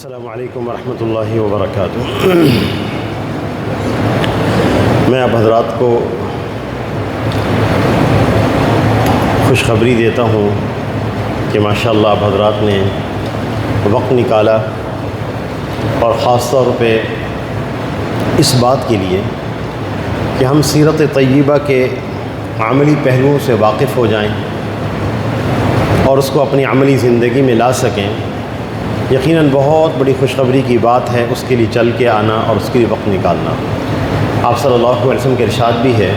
السلام علیکم ورحمۃ اللہ وبرکاتہ۔ میں اب حضرات کو خوشخبری دیتا ہوں کہ ماشاءاللہ اب حضرات نے وقت نکالا، اور خاص طور پہ اس بات کے لیے کہ ہم سیرت طیبہ کے عملی پہلوؤں سے واقف ہو جائیں اور اس کو اپنی عملی زندگی میں لا سکیں۔ یقیناً بہت بڑی خوشخبری کی بات ہے اس کے لیے چل کے آنا اور اس کے لیے وقت نکالنا۔ آپ صلی اللہ علیہ وسلم کے ارشاد بھی ہے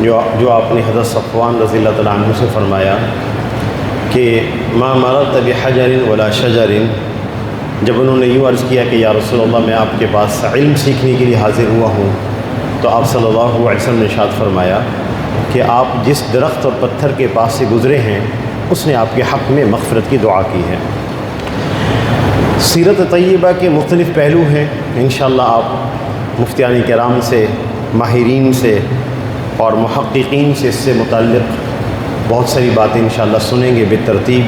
جو آپ نے حضرت صفوان رضی اللہ تعالیٰ عنہ سے فرمایا کہ ما مررت بحجر ولا شجر، جب انہوں نے یوں عرض کیا کہ یا رسول اللہ میں آپ کے پاس علم سیکھنے کے لیے حاضر ہوا ہوں، تو آپ صلی اللہ علیہ وسلم نے ارشاد فرمایا کہ آپ جس درخت اور پتھر کے پاس سے گزرے ہیں اس نے آپ کے حق میں مغفرت کی دعا کی ہے۔ سیرت طیبہ کے مختلف پہلو ہیں، انشاءاللہ آپ مفتیان کرام سے، ماہرین سے اور محققین سے اس سے متعلق بہت ساری باتیں انشاءاللہ سنیں گے بالترتیب۔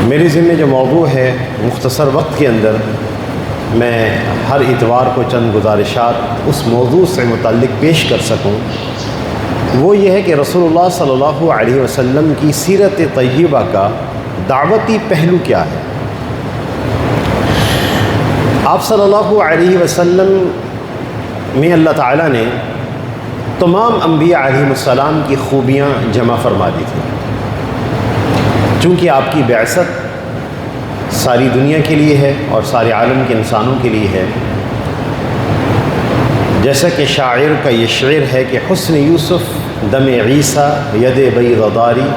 میرے ذمہ جو موضوع ہے مختصر وقت کے اندر میں ہر اتوار کو چند گزارشات اس موضوع سے متعلق پیش کر سکوں، وہ یہ ہے کہ رسول اللہ صلی اللہ علیہ وسلم کی سیرت طیبہ کا دعوتی پہلو کیا ہے۔ آپ صلی اللہ علیہ وسلم میں اللہ تعالیٰ نے تمام انبیاء علیہ السلام کی خوبیاں جمع فرما دی تھیں، چونکہ آپ کی بعثت ساری دنیا کے لیے ہے اور سارے عالم کے انسانوں کے لیے ہے۔ جیسا کہ شاعر کا یہ شعر ہے کہ حسن یوسف دم عیسیٰ ید بیض داری،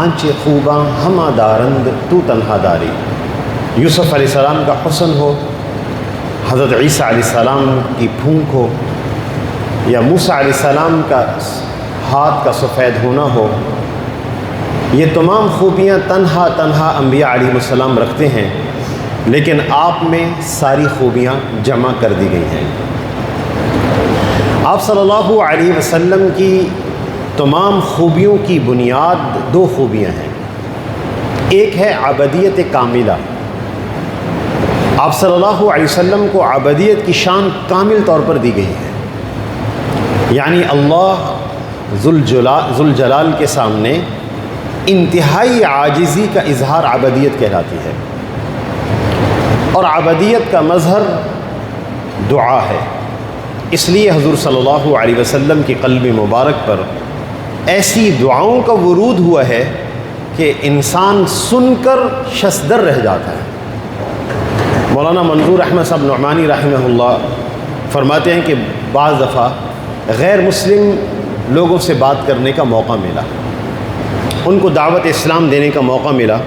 آنچ خوباں ہمہ دارند تو تنہا داری۔ یوسف علیہ السلام کا حسن ہو، حضرت عیسیٰ علیہ السلام کی پھونک ہو، یا موسیٰ علیہ السلام کا ہاتھ کا سفید ہونا ہو، یہ تمام خوبیاں تنہا انبیاء علیہ السلام رکھتے ہیں، لیکن آپ میں ساری خوبیاں جمع کر دی گئی ہیں۔ آپ صلی اللہ علیہ وسلم کی تمام خوبیوں کی بنیاد دو خوبیاں ہیں۔ ایک ہے عبدیت کاملہ، آپ صلی اللہ علیہ وسلم کو عبدیت کی شان کامل طور پر دی گئی ہے، یعنی اللہ ذوالجلال کے سامنے انتہائی عاجزی کا اظہار عبدیت کہلاتی ہے، اور عبدیت کا مظہر دعا ہے۔ اس لیے حضور صلی اللہ علیہ وسلم کی قلب مبارک پر ایسی دعاؤں کا ورود ہوا ہے کہ انسان سن کر ششدر رہ جاتا ہے۔ مولانا منظور احمد صاحب نعمانی رحمہ اللہ فرماتے ہیں کہ بعض دفعہ غیر مسلم لوگوں سے بات کرنے کا موقع ملا، ان کو دعوت اسلام دینے کا موقع ملا،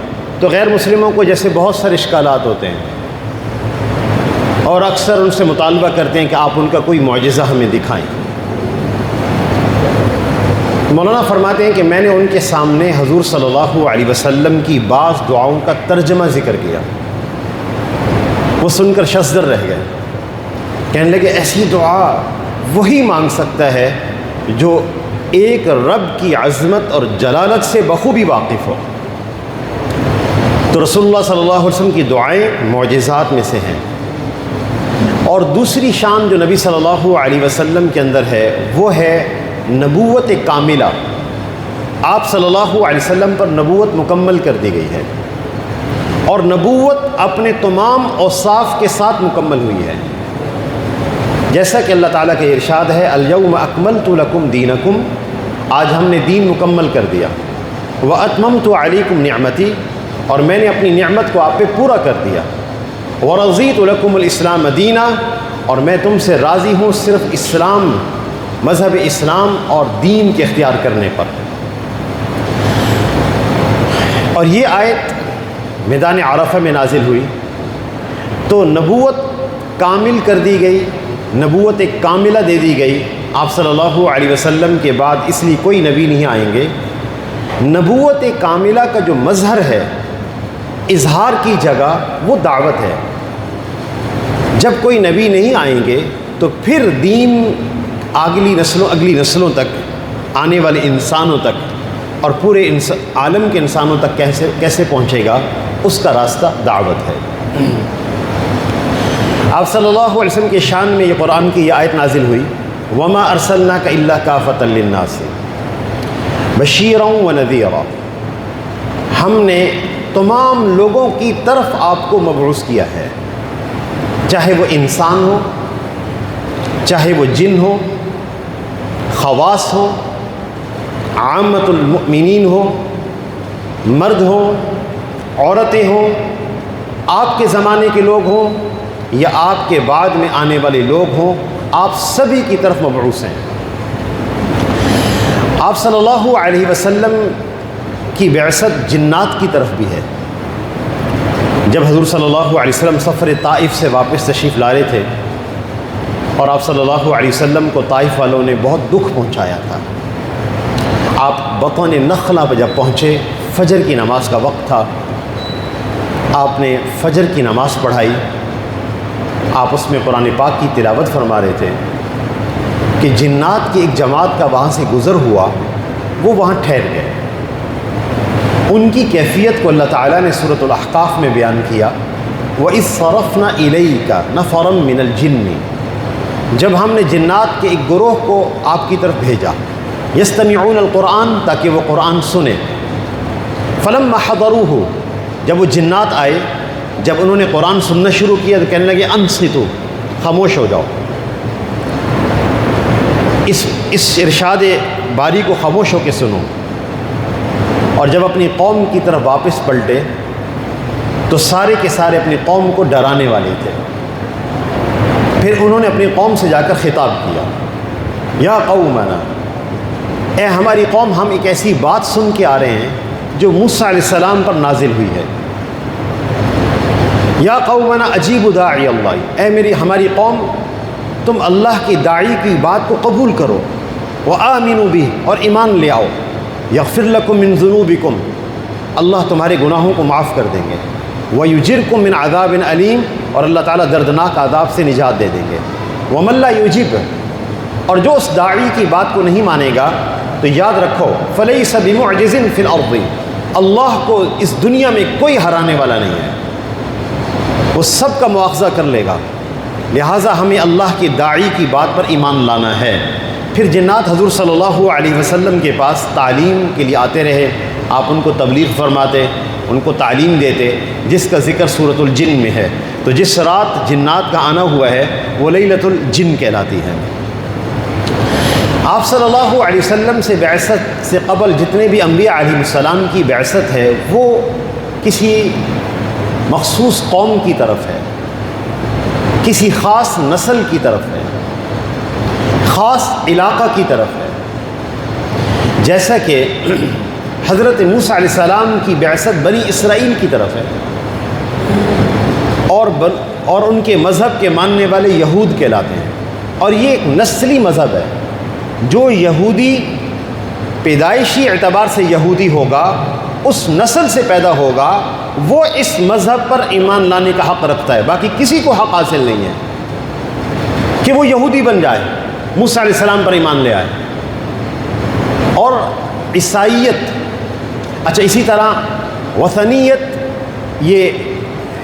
تو غیر مسلموں کو جیسے بہت سارے اشکالات ہوتے ہیں، اور اکثر ان سے مطالبہ کرتے ہیں کہ آپ ان کا کوئی معجزہ ہمیں دکھائیں۔ مولانا فرماتے ہیں کہ میں نے ان کے سامنے حضور صلی اللہ علیہ وسلم کی بعض دعاؤں کا ترجمہ ذکر کیا، وہ سن کر ششدر رہ گئے، کہنے لگے ایسی دعا وہی مانگ سکتا ہے جو ایک رب کی عظمت اور جلالت سے بخوبی واقف ہو۔ تو رسول اللہ صلی اللہ علیہ وسلم کی دعائیں معجزات میں سے ہیں۔ اور دوسری شان جو نبی صلی اللہ علیہ وسلم کے اندر ہے وہ ہے نبوت کاملہ۔ آپ صلی اللہ علیہ وسلم پر نبوت مکمل کر دی گئی ہے، اور نبوت اپنے تمام اوصاف کے ساتھ مکمل ہوئی ہے، جیسا کہ اللہ تعالیٰ کا ارشاد ہے الیوم اکملت لکم دینکم، آج ہم نے دین مکمل کر دیا، واتممت علیکم نعمتی، اور میں نے اپنی نعمت کو آپ پہ پورا کر دیا، ورضیت لکم الاسلام دینا، اور میں تم سے راضی ہوں صرف اسلام، مذہب اسلام اور دین کے اختیار کرنے پر۔ اور یہ آیت میدان عرفہ میں نازل ہوئی، تو نبوت کامل کر دی گئی، نبوت ایک کاملہ دے دی گئی۔ آپ صلی اللہ علیہ وسلم کے بعد اس لیے کوئی نبی نہیں آئیں گے۔ نبوت کاملہ کا جو مظہر ہے، اظہار کی جگہ، وہ دعوت ہے۔ جب کوئی نبی نہیں آئیں گے تو پھر دین اگلی نسلوں تک، آنے والے انسانوں تک اور پورے عالم کے انسانوں تک کیسے پہنچے گا؟ اس کا راستہ دعوت ہے۔ آپ صلی اللہ علیہ وسلم کے شان میں یہ قرآن کی یہ آیت نازل ہوئی، وَمَا أَرْسَلْنَاكَ إِلَّا كَافَةً لِلنَّاسِ بَشِيرًا وَنَذِيرًا، ہم نے تمام لوگوں کی طرف آپ کو مبعوث کیا ہے، چاہے وہ انسان ہو، چاہے وہ جن ہو، خواص ہو، عامۃ المؤمنین ہو، مرد ہوں، عورتیں ہوں، آپ کے زمانے کے لوگ ہوں یا آپ کے بعد میں آنے والے لوگ ہوں، آپ سبھی کی طرف مبعوث ہیں۔ آپ صلی اللہ علیہ وسلم کی بعثت جنات کی طرف بھی ہے۔ جب حضور صلی اللہ علیہ وسلم سفر طائف سے واپس تشریف لا رہے تھے اور آپ صلی اللہ علیہ وسلم کو طائف والوں نے بہت دکھ پہنچایا تھا، آپ بطن نخلہ پہ جب پہنچے، فجر کی نماز کا وقت تھا، آپ نے فجر کی نماز پڑھائی، آپ اس میں قرآن پاک کی تلاوت فرما رہے تھے کہ جنات کی ایک جماعت کا وہاں سے گزر ہوا، وہ وہاں ٹھہر گئے۔ ان کی کیفیت کو اللہ تعالیٰ نے سورۃ الاحقاف میں بیان کیا، وَإِذْ صَرَفْنَا إِلَيْكَ نَفَرًا مِنَ الْجِنِّ، جب ہم نے جنات کے ایک گروہ کو آپ کی طرف بھیجا، یستمعون القرآن، تاکہ وہ قرآن سنیں، فلما حضروه، جب وہ جنات آئے، جب انہوں نے قرآن سننا شروع کیا تو کہنے لگے انصتوا، خاموش ہو جاؤ، اس ارشاد باری کو خاموش ہو کے سنو۔ اور جب اپنی قوم کی طرف واپس پلٹے تو سارے کے سارے اپنی قوم کو ڈرانے والے تھے۔ پھر انہوں نے اپنی قوم سے جا کر خطاب کیا، یا قومنا، اے ہماری قوم، ہم ایک ایسی بات سن کے آ رہے ہیں جو موسیٰ علیہ السلام پر نازل ہوئی ہے۔ یا قومنا اجیبوا داعی اللہ، اے ہماری قوم، تم اللہ کی داعی کی بات کو قبول کرو، وآمنوا بہ، اور ایمان لے آؤ، یغفر لکم من ذنوبکم، اللہ تمہارے گناہوں کو معاف کر دیں گے، ویجرکم من عذاب علیم، اور اللہ تعالیٰ دردناک عذاب سے نجات دے دیں گے۔ ومن لا یجب، اور جو اس داعی کی بات کو نہیں مانے گا تو یاد رکھو، فلیس بمعجز فی الارض، اللہ کو اس دنیا میں کوئی ہرانے والا نہیں ہے، وہ سب کا مواخذہ کر لے گا، لہٰذا ہمیں اللہ کی داعی کی بات پر ایمان لانا ہے۔ پھر جنات حضور صلی اللہ علیہ وسلم کے پاس تعلیم کے لیے آتے رہے، آپ ان کو تبلیغ فرماتے، ان کو تعلیم دیتے، جس کا ذکر سورۃ الجن میں ہے۔ تو جس رات جنات کا آنا ہوا ہے وہ لیلۃ الجن کہلاتی ہے۔ آپ صلی اللہ علیہ وسلم سے بعثت سے قبل جتنے بھی انبیاء علیہ السلام کی بعثت ہے وہ کسی مخصوص قوم کی طرف ہے، کسی خاص نسل کی طرف ہے، خاص علاقہ کی طرف ہے۔ جیسا کہ حضرت موسیٰ علیہ السلام کی بعثت بنی اسرائیل کی طرف ہے، اور ان کے مذہب کے ماننے والے یہود کہلاتے ہیں، اور یہ ایک نسلی مذہب ہے۔ جو یہودی پیدائشی اعتبار سے یہودی ہوگا، اس نسل سے پیدا ہوگا، وہ اس مذہب پر ایمان لانے کا حق رکھتا ہے، باقی کسی کو حق حاصل نہیں ہے کہ وہ یہودی بن جائے، موسیٰ علیہ السلام پر ایمان لے آئے۔ اور عیسائیت، اچھا اسی طرح وثنیت، یہ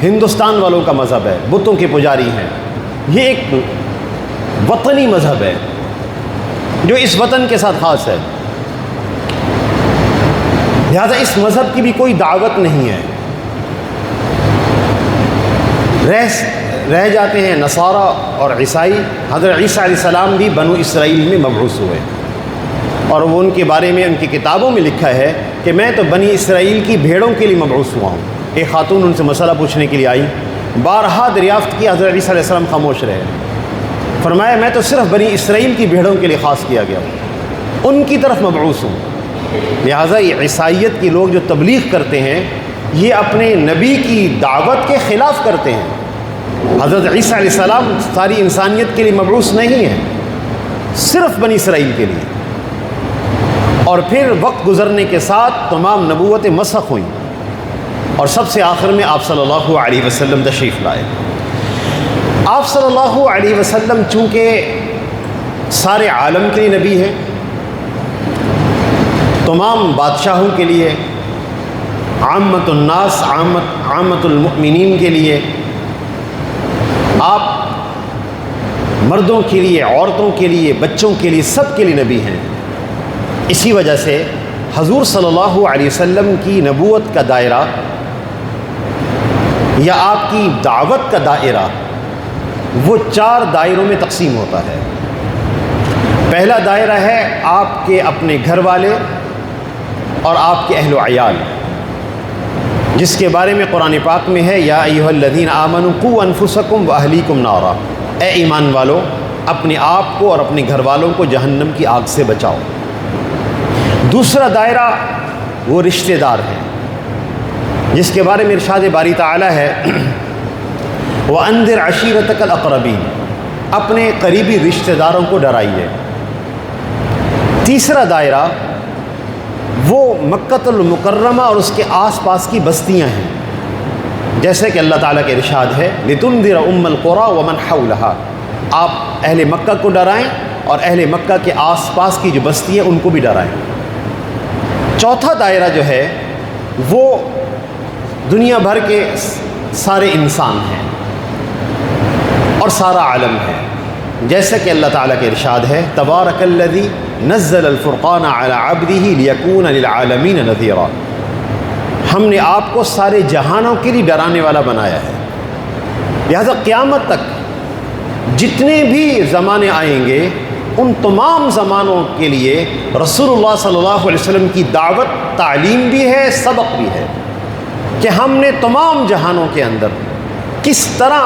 ہندوستان والوں کا مذہب ہے، بتوں کے پجاری ہیں، یہ ایک وطنی مذہب ہے جو اس وطن کے ساتھ خاص ہے، لہذا اس مذہب کی بھی کوئی دعوت نہیں ہے۔ رہ جاتے ہیں نصارہ اور عیسائی۔ حضرت عیسیٰ علیہ السلام بھی بنو اسرائیل میں مبعوث ہوئے، اور وہ ان کے بارے میں ان کی کتابوں میں لکھا ہے کہ میں تو بنی اسرائیل کی بھیڑوں کے لیے مبعوث ہوا ہوں۔ ایک خاتون ان سے مسئلہ پوچھنے کے لیے آئی، بارہا دریافت کی، حضرت عیسیٰ علیہ السلام خاموش رہے، فرمایا میں تو صرف بنی اسرائیل کی بھیڑوں کے لیے خاص کیا گیا ہوں، ان کی طرف مبعوث ہوں۔ لہٰذا یہ عیسائیت کے لوگ جو تبلیغ کرتے ہیں یہ اپنے نبی کی دعوت کے خلاف کرتے ہیں۔ حضرت عیسیٰ علیہ السلام ساری انسانیت کے لیے مبعوث نہیں ہیں، صرف بنی اسرائیل کے لیے۔ اور پھر وقت گزرنے کے ساتھ تمام نبوتیں مسخ ہوئیں، اور سب سے آخر میں آپ صلی اللہ علیہ وسلم تشریف لائے۔ آپ صلی اللہ علیہ وسلم چونکہ سارے عالم کے لیے نبی ہیں، تمام بادشاہوں کے لیے، عامت الناس، عامت المؤمنین کے لیے، آپ مردوں کے لیے، عورتوں کے لیے، بچوں کے لیے، سب کے لیے نبی ہیں۔ اسی وجہ سے حضور صلی اللہ علیہ وسلم کی نبوت کا دائرہ یا آپ کی دعوت کا دائرہ وہ 4 دائروں میں تقسیم ہوتا ہے۔ پہلا دائرہ ہے آپ کے اپنے گھر والے اور آپ کے اہل و عیال، جس کے بارے میں قرآن پاک میں ہے یا ایھا الذین آمنوا قوا انفسکم واہلیکم نارا، اے ایمان والو اپنے آپ کو اور اپنے گھر والوں کو جہنم کی آگ سے بچاؤ۔ دوسرا دائرہ وہ رشتہ دار ہیں، جس کے بارے میں ارشاد باری تعالی ہے وَأَنذِرْ عَشِيرَتَكَ الْأَقْرَبِينَ، اپنے قریبی رشتہ داروں کو ڈرائیے۔ تیسرا دائرہ وہ مکۃ المکرمہ اور اس کے آس پاس کی بستیاں ہیں، جیسے کہ اللہ تعالیٰ کے ارشاد ہے لِتُنذِرَ أُمَّ الْقُرَىٰ وَمَنْ حَوْلَهَا، آپ اہل مکہ کو ڈرائیں اور اہل مکہ کے آس پاس کی جو بستی ہیں ان کو بھی ڈرائیں۔ چوتھا دائرہ جو ہے وہ دنیا بھر کے سارے انسان ہیں اور سارا عالم ہے، جیسا کہ اللہ تعالیٰ کے ارشاد ہے تبارک الذی نزل الفرقان علی عبدہ لیکون للعالمین نذیرا، ہم نے آپ کو سارے جہانوں کے لیے ڈرانے والا بنایا ہے۔ لہذا قیامت تک جتنے بھی زمانے آئیں گے ان تمام زمانوں کے لیے رسول اللہ صلی اللہ علیہ وسلم کی دعوت تعلیم بھی ہے، سبق بھی ہے کہ ہم نے تمام جہانوں کے اندر کس طرح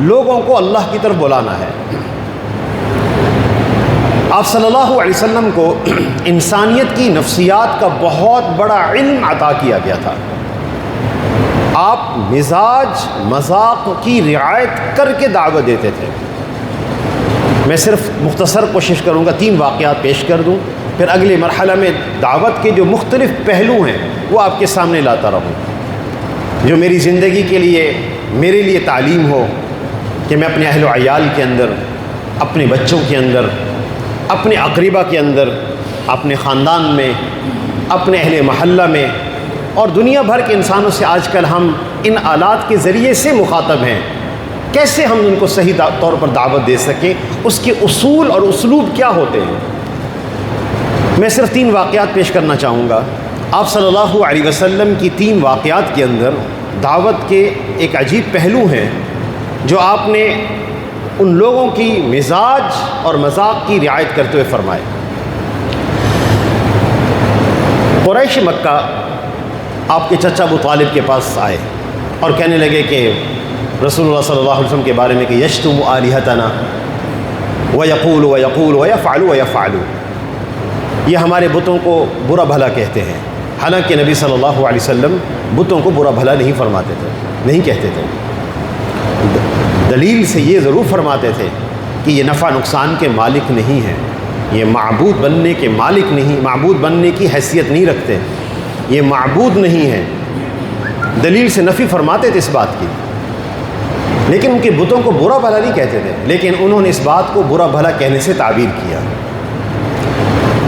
لوگوں کو اللہ کی طرف بلانا ہے۔ آپ صلی اللہ علیہ وسلم کو انسانیت کی نفسیات کا بہت بڑا علم عطا کیا گیا تھا۔ آپ مزاج مذاق کی رعایت کر کے دعوت دیتے تھے۔ میں صرف مختصر کوشش کروں گا 3 واقعات پیش کر دوں، پھر اگلے مرحلہ میں دعوت کے جو مختلف پہلو ہیں وہ آپ کے سامنے لاتا رہوں، جو میری زندگی کے لیے میرے لیے تعلیم ہو کہ میں اپنے اہل و عیال کے اندر، اپنے بچوں کے اندر، اپنے اقربا کے اندر، اپنے خاندان میں، اپنے اہل محلہ میں اور دنیا بھر کے انسانوں سے آج کل ہم ان آلات کے ذریعے سے مخاطب ہیں، کیسے ہم ان کو صحیح طور پر دعوت دے سکیں، اس کے اصول اور اسلوب کیا ہوتے ہیں۔ میں صرف 3 واقعات پیش کرنا چاہوں گا۔ آپ صلی اللہ علیہ وسلم کی 3 واقعات کے اندر دعوت کے ایک عجیب پہلو ہیں جو آپ نے ان لوگوں کی مزاج اور مذاق کی رعایت کرتے ہوئے فرمائے۔ قریش مکہ آپ کے چچا ابو طالب کے پاس آئے اور کہنے لگے کہ رسول اللہ صلی اللہ علیہ وسلم کے بارے میں کہ یشتم آلہتنا ویقول ویقول ویفعل ویفعل، یہ ہمارے بتوں کو برا بھلا کہتے ہیں، حالانکہ نبی صلی اللہ علیہ وسلم بتوں کو برا بھلا نہیں فرماتے تھے، نہیں کہتے تھے، دلیل سے یہ ضرور فرماتے تھے کہ یہ نفع نقصان کے مالک نہیں ہیں، یہ معبود بننے کے مالک نہیں، معبود بننے کی حیثیت نہیں رکھتے، یہ معبود نہیں ہے، دلیل سے نفی فرماتے تھے اس بات کی، لیکن ان کے بتوں کو برا بھلا نہیں کہتے تھے، لیکن انہوں نے اس بات کو برا بھلا کہنے سے تعبیر کیا۔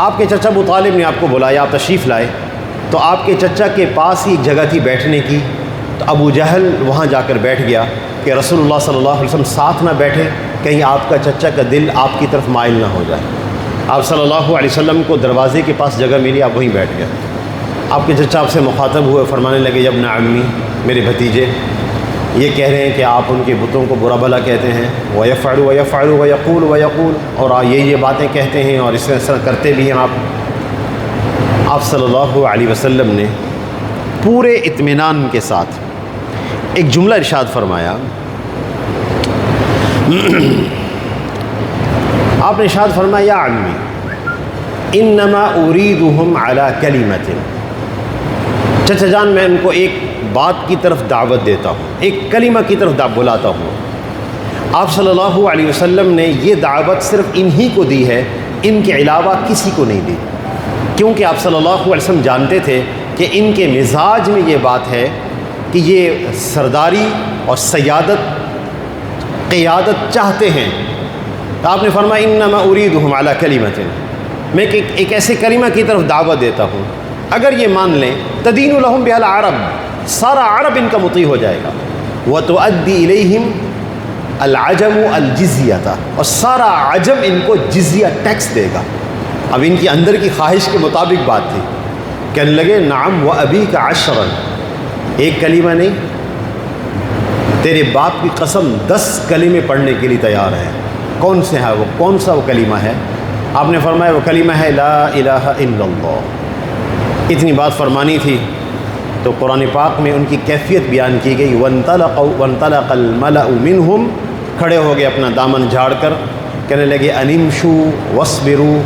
آپ کے چچا ابو طالب نے آپ کو بلایا، آپ تشریف لائے، تو آپ کے چچا کے پاس ہی ایک جگہ تھی بیٹھنے کی، تو ابو جہل وہاں جا کر بیٹھ گیا کہ رسول اللہ صلی اللہ علیہ وسلم ساتھ نہ بیٹھے، کہیں آپ کا چچا کا دل آپ کی طرف مائل نہ ہو جائے۔ آپ صلی اللہ علیہ وسلم کو دروازے کے پاس جگہ ملی، آپ وہیں بیٹھ گئے۔ آپ کے چچا آپ سے مخاطب ہوئے، فرمانے لگے یا ابن عمی، میرے بھتیجے، یہ کہہ رہے ہیں کہ آپ ان کے بتوں کو برا بھلا کہتے ہیں، وَيَفْعَلُ وَيَفْعَلُ وَيَقُولُ وَيَقُولُ، اور یہ باتیں کہتے ہیں اور اس طرح کرتے بھی ہیں آپ صلی اللہ علیہ وسلم نے پورے اطمینان کے ساتھ ایک جملہ ارشاد فرمایا۔ آپ نے ارشاد فرمایا یا عمی انما اریدہم علی کلمۃ، چچا جان میں ان کو ایک بات کی طرف دعوت دیتا ہوں، ایک کلمہ کی طرف بلاتا ہوں۔ آپ صلی اللہ علیہ وسلم نے یہ دعوت صرف انہی کو دی ہے، ان کے علاوہ کسی کو نہیں دی، کیونکہ آپ صلی اللہ علیہ وسلم جانتے تھے کہ ان کے مزاج میں یہ بات ہے کہ یہ سرداری اور سیادت قیادت چاہتے ہیں۔ تو آپ نے فرمایا انما اریدہم علی کلمۃ، میں ایک ایسے کلمہ کی طرف دعوت دیتا ہوں اگر یہ مان لیں تدین لہم بہل عرب، سارا عرب ان کا مطیع ہو جائے گا، وتؤدی الیہم العجم الجزیۃ، اور سارا عجم ان کو جزیہ ٹیکس دے گا۔ اب ان کی اندر کی خواہش کے مطابق بات تھی، کہنے لگے نعم وابیک عشرا، ایک کلمہ نہیں، تیرے باپ کی قسم 10 کلمے پڑھنے کے لیے تیار ہے۔ کون سے ہے وہ؟ کون سا وہ کلمہ ہے؟ آپ نے فرمایا وہ کلمہ ہے لا الہ الا اللہ۔ اتنی بات فرمانی تھی تو قرآن پاک میں ان کی کیفیت بیان کی گئی، وانطلق الملأ منہم، کھڑے ہو گئے اپنا دامن جھاڑ کر، کہنے لگے ان امشوا واصبروا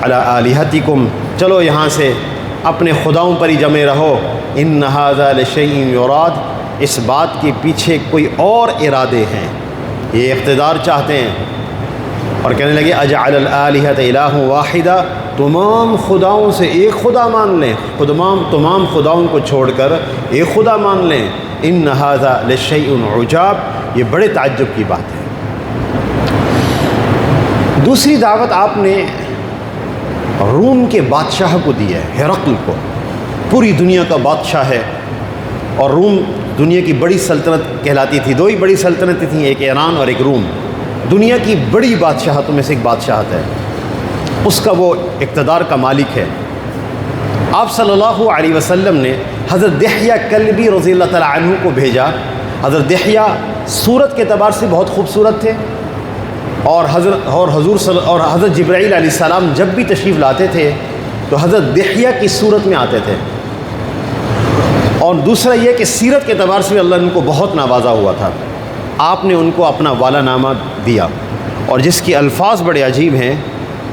علی آلہتکم، چلو یہاں سے اپنے خداؤں پر ہی جمے رہو، ان ھذا لشیء یراد، اس بات کے پیچھے کوئی اور ارادے ہیں، یہ اقتدار چاہتے ہیں۔ اور کہنے لگے اجعل الآلہۃ الہ واحدہ، تمام خداؤں سے ایک خدا مان لیں، تمام خداؤں کو چھوڑ کر ایک خدا مان لیں، ان ھذا لشیء عجاب، یہ بڑے تعجب کی بات ہے۔ دوسری دعوت آپ نے روم کے بادشاہ کو دی ہے، ہرقل کو، پوری دنیا کا بادشاہ ہے، اور روم دنیا کی بڑی سلطنت کہلاتی تھی، دو ہی بڑی سلطنتیں تھیں، ایک ایران اور ایک روم، دنیا کی بڑی بادشاہتوں میں سے ایک بادشاہت ہے، اس کا وہ اقتدار کا مالک ہے۔ آپ صلی اللہ علیہ وسلم نے حضرت دحیہ کلبی رضی اللہ تعالیٰ عنہ کو بھیجا۔ حضرت دحیہ صورت کے اعتبار سے بہت خوبصورت تھے، اور حضرت جبرائیل علیہ السلام جب بھی تشریف لاتے تھے تو حضرت دحیہ کی صورت میں آتے تھے، اور دوسرا یہ کہ سیرت کے اعتبار سے اللہ نے ان کو بہت نوازا ہوا تھا۔ آپ نے ان کو اپنا والا نامہ دیا، اور جس کی الفاظ بڑے عجیب ہیں،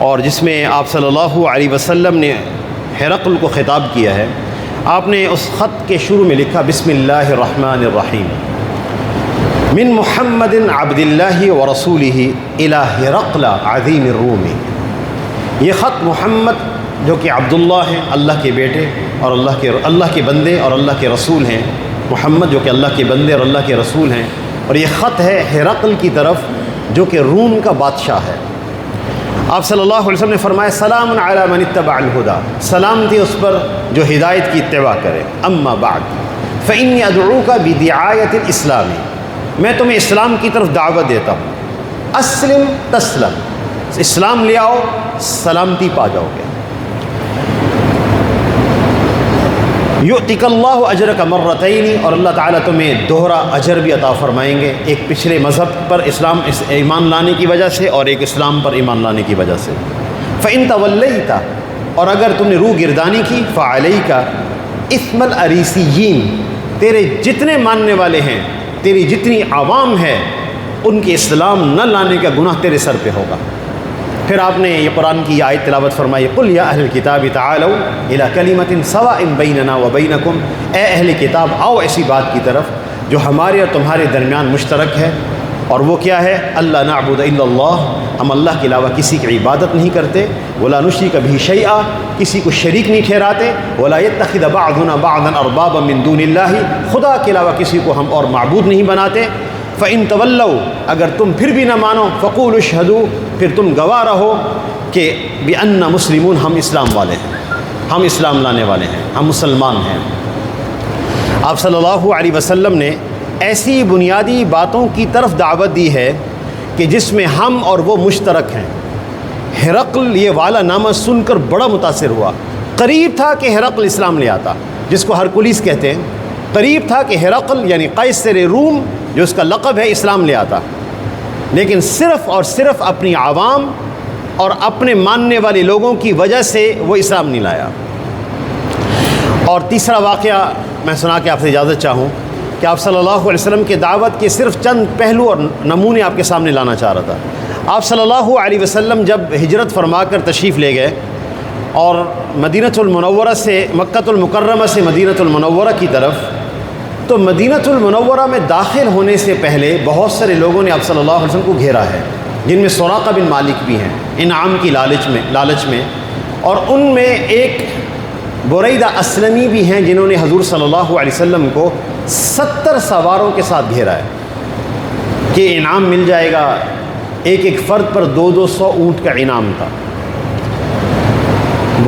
اور جس میں آپ صلی اللہ علیہ وسلم نے ہرقل کو خطاب کیا ہے۔ آپ نے اس خط کے شروع میں لکھا بسم اللہ الرحمن الرحیم، من محمد عبد اللہ ورسولہ الی ہرقل عظیم الروم۔ یہ خط محمد جو کہ عبداللہ ہیں، اللہ کے بیٹے اور اللہ کے بندے اور اللہ کے رسول ہیں، محمد جو کہ اللہ کے بندے اور اللہ کے رسول ہیں، اور یہ خط ہے ہرقل کی طرف جو کہ روم کا بادشاہ ہے۔ آپ صلی اللہ علیہ وسلم نے فرمایا سلام علی من اتبع الہدی، سلامتی اس پر جو ہدایت کی اتباع کرے، اما بعد فانی ادعوک بدعایۃ الاسلام، میں تمہیں اسلام کی طرف دعوت دیتا ہوں، اسلم تسلم، اسلام لے آؤ سلامتی پا جاؤ گے، یؤتک اللہ اجرک مرتین، اور اللہ تعالیٰ تمہیں دوہرا اجر بھی عطا فرمائیں گے، ایک پچھلے مذہب پر ایمان لانے کی وجہ سے اور ایک اسلام پر ایمان لانے کی وجہ سے۔ فإن تولیت، اور اگر تم نے روح گردانی کی، فعلیک اثم الاریسیین، تیرے جتنے ماننے والے ہیں، تیری جتنی عوام ہے، ان کے اسلام نہ لانے کا گناہ تیرے سر پہ ہوگا۔ پھر آپ نے یہ قرآن کی آیت تلاوت فرمائی، قل یا اہل الکتاب تعالوا الی کلمۃ سواء بیننا وبینکم، اے اہل کتاب آؤ ایسی بات کی طرف جو ہمارے اور تمہارے درمیان مشترک ہے، اور وہ کیا ہے؟ اللہ نعبد الا اللہ، ہم اللہ کے علاوہ کسی کی عبادت نہیں کرتے، ولا نشرک بہ شیئا، کسی کو شریک نہیں ٹھہراتے، ولا یتخذ بعضنا بعضا اربابا من دون اللہ، خدا کے علاوہ کسی کو ہم اور معبود نہیں بناتے۔ فإن تولوا، اگر تم پھر بھی نہ مانو، فقولوا اشہدوا، پھر تم گواہ رہو کہ بأننا مسلمون، ہم اسلام والے ہیں، ہم اسلام لانے والے ہیں، ہم مسلمان ہیں۔ آپ صلی اللہ علیہ وسلم نے ایسی بنیادی باتوں کی طرف دعوت دی ہے کہ جس میں ہم اور وہ مشترک ہیں۔ ہرقل یہ والا نامہ سن کر بڑا متاثر ہوا، قریب تھا کہ ہرقل اسلام لے آتا، جس کو ہرکلیس کہتے ہیں، قریب تھا کہ ہرقل یعنی قیصر روم جو اس کا لقب ہے اسلام لے آتا، لیکن صرف اور صرف اپنی عوام اور اپنے ماننے والے لوگوں کی وجہ سے وہ اسلام نہیں لایا۔ اور تیسرا واقعہ میں سنا کے آپ سے اجازت چاہوں کہ آپ صلی اللہ علیہ وسلم کے دعوت کے صرف چند پہلو اور نمونے آپ کے سامنے لانا چاہ رہا تھا۔ آپ صلی اللہ علیہ وسلم جب ہجرت فرما کر تشریف لے گئے اور مدینۃ المنورہ سے، مکۃ المکرمہ سے مدینۃ المنورہ کی طرف، تو مدینۃ المنورہ میں داخل ہونے سے پہلے بہت سارے لوگوں نے آپ صلی اللہ علیہ وسلم کو گھیرا ہے، جن میں سراقہ بن مالک بھی ہیں، انعام کی لالچ میں، اور ان میں ایک بریدہ اسلمی بھی ہیں جنہوں نے حضور صلی اللہ علیہ وسلم کو 70 سواروں کے ساتھ گھیرا ہے کہ انعام مل جائے گا، ایک ایک فرد پر 200 اونٹ کا انعام تھا۔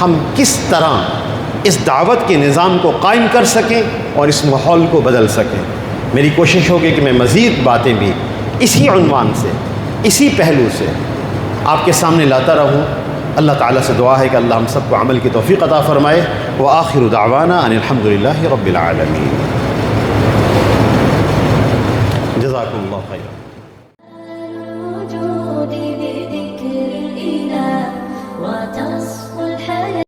ہم کس طرح اس دعوت کے نظام کو قائم کر سکیں اور اس ماحول کو بدل سکیں۔ میری کوشش ہوگی کہ میں مزید باتیں بھی اسی عنوان سے، اسی پہلو سے آپ کے سامنے لاتا رہوں۔ اللہ تعالیٰ سے دعا ہے کہ اللہ ہم سب کو عمل کی توفیق عطا فرمائے۔ وآخر دعوانا ان الحمد للہ رب العالمین۔ جزاکم اللہ خیر۔